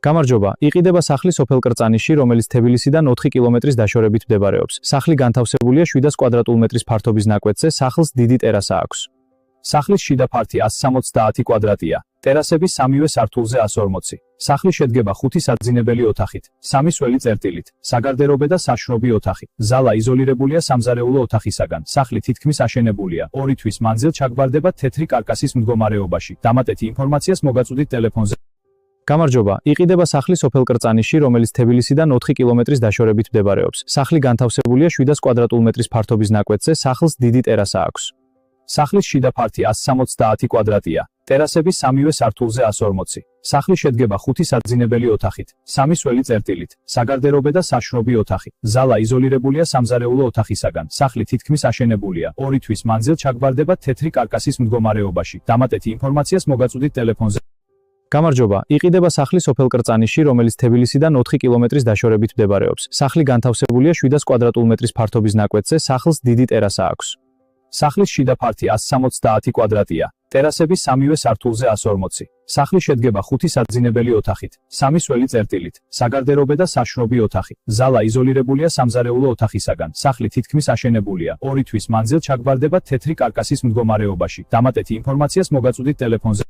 გამარჯობა, იყიდება სახლი სოფელ კრწანიშში, რომელიც თბილისიდან 4 კილომეტრის დაშორებით მდებარეობს. სახლი განთავსებულია 700 კვადრატულ მეტრის ფართობის ნაკვეთზე, სახლს დიდი ტერასა აქვს. სახლის შიდა ფართი 170 კვადრატია, ტერასები სამივე სართულზე 140. სახლი შედგება 5 საძინებელი ოთახით, 3 სველი წერტილით, საგარდერობე და საშრობი ოთახი. ზალა იზოლირებულია სამზარეულო ოთახისაგან. სახლი თითქმის აშენებულია. 2 თვის მანძილ ჩაგბარდება თეთრი კარკასის მდგომარეობაში. დამატეთი ინფორმაციას მოგაწვდით ტელეფონზე. გამარჯობა, იყიდება სახლი სოფელ კრწანიშში, რომელიც თბილისიდან 4 კილომეტრის დაშორებით მდებარეობს. სახლი განთავსებულია 700 კვადრატულ მეტრის ფართობის ნაკვეთზე, სახლს დიდი ტერასა აქვს. სახლის შიდა ფართი 170 კვადრატია, ტერასები სამივე სართულზე 140. სახლი შედგება 5 საძინებელი ოთახით, 3 სველი წერტილით, საგარდერობე და საშრობი ოთახი. ზალა იზოლირებულია სამზარეულო ოთახისაგან. სახლი თითქმის აშენებულია. 2 თვის მანძილ ჩაგბარდება თეთრი კარკასის მდგომარეობაში. დამატეთი ინფორმაციას მოგაწვდით ტელეფონზე. გამარჯობა, იყიდება სახლი სოფელ კრწანიშში, რომელიც თბილისიდან 4 კილომეტრის დაშორებით მდებარეობს. სახლი განთავსებულია 700 კვადრატულ მეტრის ფართობის ნაკვეთზე, სახლს დიდი ტერასა აქვს. სახლის შიდა ფართი 170 კვადრატია, ტერასები სამივე სართულზე 140. სახლი შედგება 5 საძინებელი ოთახით, 3 სველი წერტილით, საგარდერობე და საშრობი ოთახი. ზალა იზოლირებულია სამზარეულო ოთახისაგან. სახლი თითქმის აშენებულია. 2 თვის მანძილ ჩაგბარდება თეთრი კარკასის მდგომარეობაში. დამატეთი ინფორმაციას მოგაწვდით ტელეფონზე.